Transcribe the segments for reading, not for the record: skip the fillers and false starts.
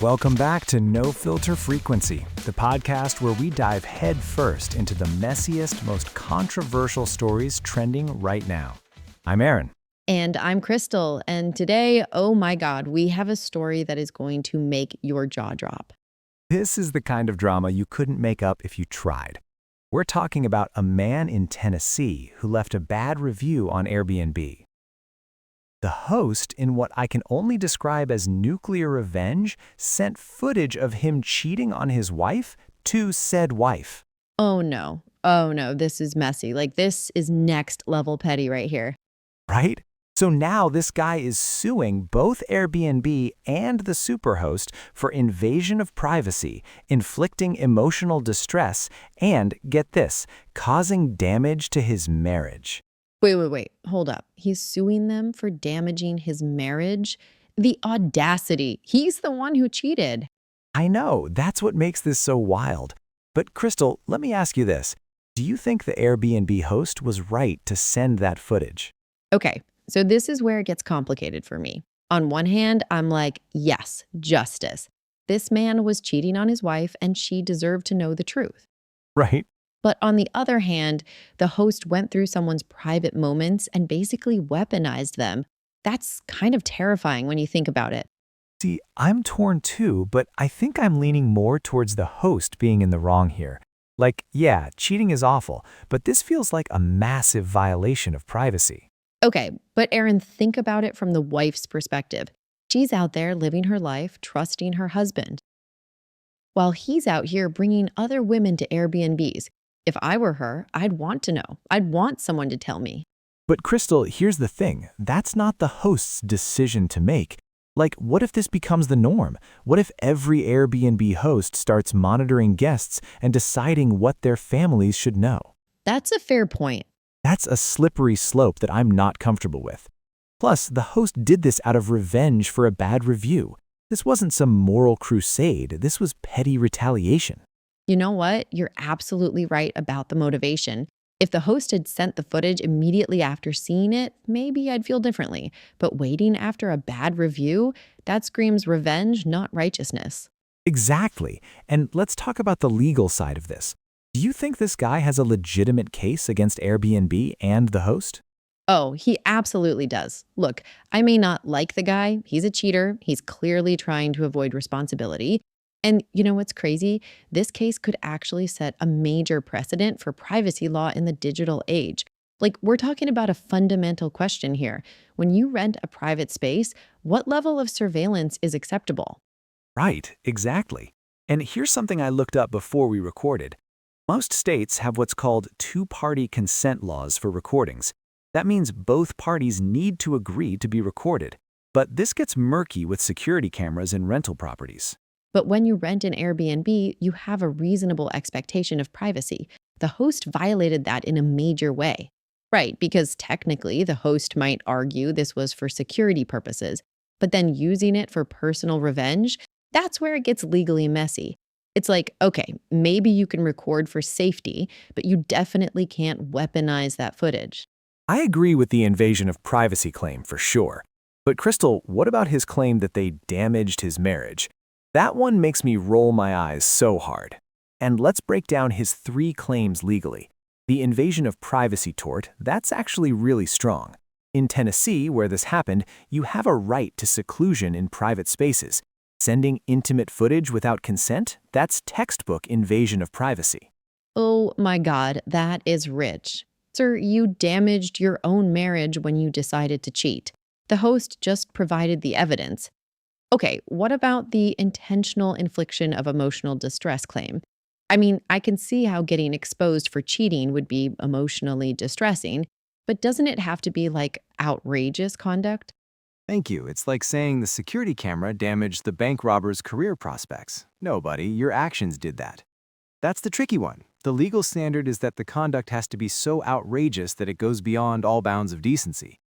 Welcome back to No Filter Frequency, the podcast where we dive headfirst into the messiest, most controversial stories trending right now. I'm Aaron. And I'm Crystal, and today, oh my God, we have a story that is going to make your jaw drop. This is the kind of drama you couldn't make up if you tried. We're talking about a man in Tennessee who left a bad review on Airbnb. The host, in what I can only describe as nuclear revenge, sent footage of him cheating on his wife to said wife. Oh no, this is messy. This is next level petty right here. Right? So now this guy is suing both Airbnb and the superhost for invasion of privacy, inflicting emotional distress, and, get this, causing damage to his marriage. Wait, hold up. He's suing them for damaging his marriage? The audacity. He's the one who cheated. I know, that's what makes this so wild. But Crystal, let me ask you this. Do you think the Airbnb host was right to send that footage? Okay, so this is where it gets complicated for me. On one hand, I'm like, yes, justice. This man was cheating on his wife and she deserved to know the truth. Right? But on the other hand, the host went through someone's private moments and basically weaponized them. That's kind of terrifying when you think about it. See, I'm torn too, but I think I'm leaning more towards the host being in the wrong here. Yeah, cheating is awful, but this feels like a massive violation of privacy. Okay, but Erin, think about it from the wife's perspective. She's out there living her life, trusting her husband, while he's out here bringing other women to Airbnbs. If I were her, I'd want to know. I'd want someone to tell me. But Crystal, here's the thing. That's not the host's decision to make. What if this becomes the norm? What if every Airbnb host starts monitoring guests and deciding what their families should know? That's a fair point. That's a slippery slope that I'm not comfortable with. Plus, the host did this out of revenge for a bad review. This wasn't some moral crusade. This was petty retaliation. You know what? You're absolutely right about the motivation. If the host had sent the footage immediately after seeing it, maybe I'd feel differently. But waiting after a bad review, that screams revenge, not righteousness. Exactly. And let's talk about the legal side of this. Do you think this guy has a legitimate case against Airbnb and the host? Oh, he absolutely does. Look, I may not like the guy. He's a cheater. He's clearly trying to avoid responsibility. And you know what's crazy? This case could actually set a major precedent for privacy law in the digital age. We're talking about a fundamental question here. When you rent a private space, what level of surveillance is acceptable? Right, exactly. And here's something I looked up before we recorded. Most states have what's called two-party consent laws for recordings. That means both parties need to agree to be recorded. But this gets murky with security cameras in rental properties. But when you rent an Airbnb, you have a reasonable expectation of privacy. The host violated that in a major way. Right, because technically the host might argue this was for security purposes, but then using it for personal revenge, that's where it gets legally messy. It's okay, maybe you can record for safety, but you definitely can't weaponize that footage. I agree with the invasion of privacy claim for sure. But Crystal, what about his claim that they damaged his marriage? That one makes me roll my eyes so hard. And let's break down his three claims legally. The invasion of privacy tort, that's actually really strong. In Tennessee, where this happened, you have a right to seclusion in private spaces. Sending intimate footage without consent, that's textbook invasion of privacy. Oh my God, that is rich. Sir, you damaged your own marriage when you decided to cheat. The host just provided the evidence. Okay, what about the intentional infliction of emotional distress claim? I mean, I can see how getting exposed for cheating would be emotionally distressing, but doesn't it have to be outrageous conduct? Thank you. It's like saying the security camera damaged the bank robber's career prospects. No, buddy, your actions did that. That's the tricky one. The legal standard is that the conduct has to be so outrageous that it goes beyond all bounds of decency.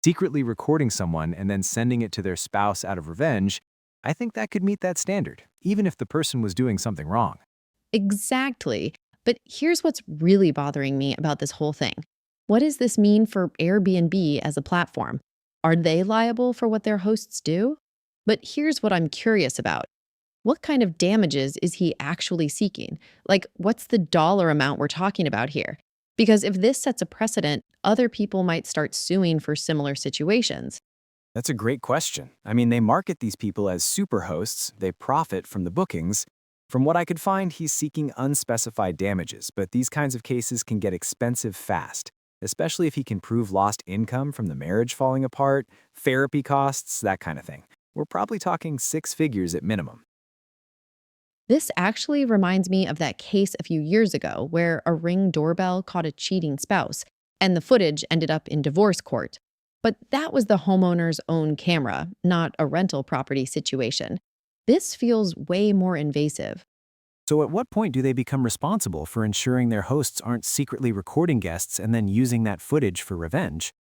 Secretly recording someone and then sending it to their spouse out of revenge, I think that could meet that standard, even if the person was doing something wrong. Exactly. But here's what's really bothering me about this whole thing. What does this mean for Airbnb as a platform? Are they liable for what their hosts do? But here's what I'm curious about. What kind of damages is he actually seeking? Like, what's the dollar amount we're talking about here? Because if this sets a precedent, other people might start suing for similar situations. That's a great question. I mean, they market these people as superhosts, they profit from the bookings. From what I could find, he's seeking unspecified damages, but these kinds of cases can get expensive fast, especially if he can prove lost income from the marriage falling apart, therapy costs, that kind of thing. We're probably talking six figures at minimum. This actually reminds me of that case a few years ago where a Ring doorbell caught a cheating spouse, and the footage ended up in divorce court. But that was the homeowner's own camera, not a rental property situation. This feels way more invasive. So, at what point do they become responsible for ensuring their hosts aren't secretly recording guests and then using that footage for revenge?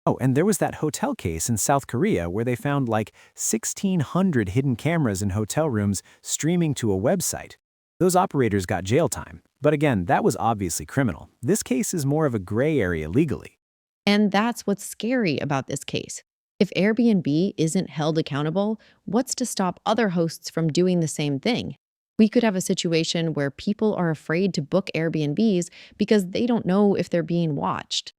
Oh, and there was that hotel case in South Korea where they found like 1,600 hidden cameras in hotel rooms streaming to a website. Those operators got jail time. But again, that was obviously criminal. This case is more of a gray area legally. And that's what's scary about this case. If Airbnb isn't held accountable, what's to stop other hosts from doing the same thing? We could have a situation where people are afraid to book Airbnbs because they don't know if they're being watched.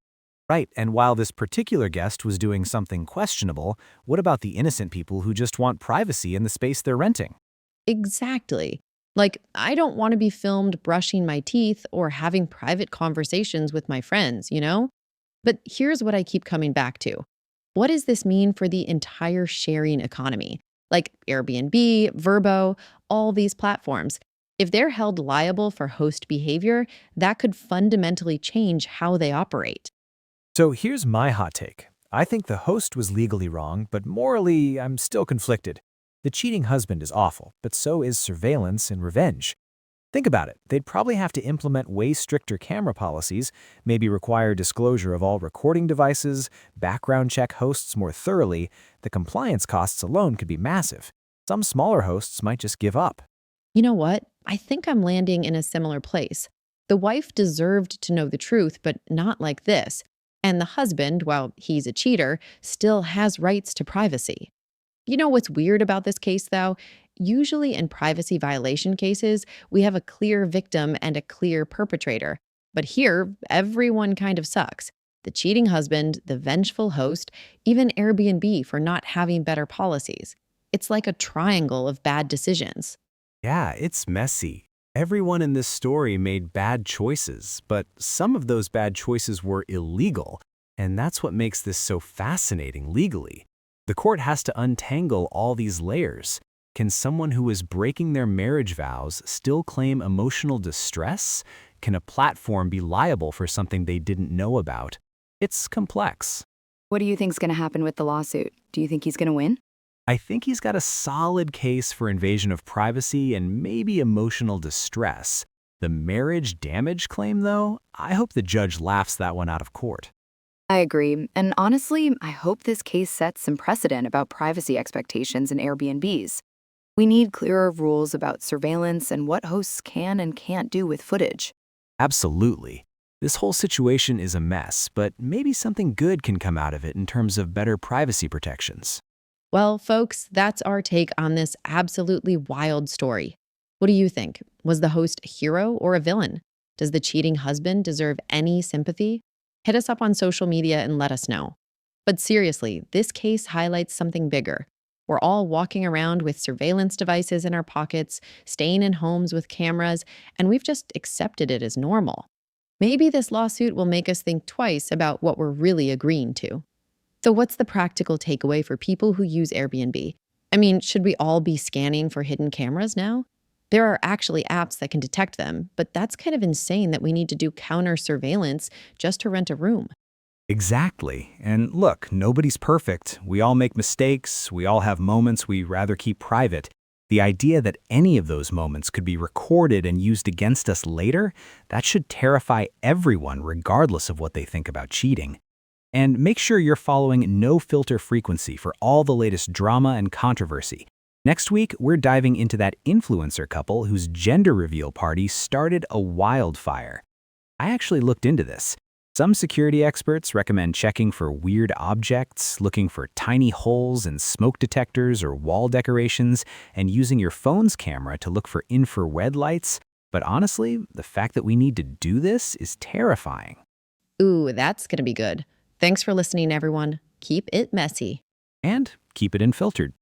Right, and while this particular guest was doing something questionable, what about the innocent people who just want privacy in the space they're renting? Exactly. Like, I don't want to be filmed brushing my teeth or having private conversations with my friends? But here's what I keep coming back to. What does this mean for the entire sharing economy? Like Airbnb, Verbo, all these platforms. If they're held liable for host behavior, that could fundamentally change how they operate. So here's my hot take. I think the host was legally wrong, but morally, I'm still conflicted. The cheating husband is awful, but so is surveillance and revenge. Think about it. They'd probably have to implement way stricter camera policies, maybe require disclosure of all recording devices, background check hosts more thoroughly. The compliance costs alone could be massive. Some smaller hosts might just give up. You know what? I think I'm landing in a similar place. The wife deserved to know the truth, but not like this. And the husband, while he's a cheater, still has rights to privacy. You know what's weird about this case, though? Usually in privacy violation cases, we have a clear victim and a clear perpetrator. But here, everyone kind of sucks. The cheating husband, the vengeful host, even Airbnb for not having better policies. It's like a triangle of bad decisions. Yeah, it's messy. Everyone in this story made bad choices, but some of those bad choices were illegal, and that's what makes this so fascinating legally. The court has to untangle all these layers. Can someone who is breaking their marriage vows still claim emotional distress? Can a platform be liable for something they didn't know about? It's complex. What do you think's going to happen with the lawsuit? Do you think he's going to win? I think he's got a solid case for invasion of privacy and maybe emotional distress. The marriage damage claim, though, I hope the judge laughs that one out of court. I agree. And honestly, I hope this case sets some precedent about privacy expectations in Airbnbs. We need clearer rules about surveillance and what hosts can and can't do with footage. Absolutely. This whole situation is a mess, but maybe something good can come out of it in terms of better privacy protections. Well, folks, that's our take on this absolutely wild story. What do you think? Was the host a hero or a villain? Does the cheating husband deserve any sympathy? Hit us up on social media and let us know. But seriously, this case highlights something bigger. We're all walking around with surveillance devices in our pockets, staying in homes with cameras, and we've just accepted it as normal. Maybe this lawsuit will make us think twice about what we're really agreeing to. So what's the practical takeaway for people who use Airbnb? I mean, should we all be scanning for hidden cameras now? There are actually apps that can detect them, but that's kind of insane that we need to do counter surveillance just to rent a room. Exactly. And look, nobody's perfect. We all make mistakes. We all have moments we rather keep private. The idea that any of those moments could be recorded and used against us later, that should terrify everyone regardless of what they think about cheating. And make sure you're following No Filter Frequency for all the latest drama and controversy. Next week, we're diving into that influencer couple whose gender reveal party started a wildfire. I actually looked into this. Some security experts recommend checking for weird objects, looking for tiny holes in smoke detectors or wall decorations, and using your phone's camera to look for infrared lights. But honestly, the fact that we need to do this is terrifying. Ooh, that's going to be good. Thanks for listening, everyone. Keep it messy. And keep it unfiltered.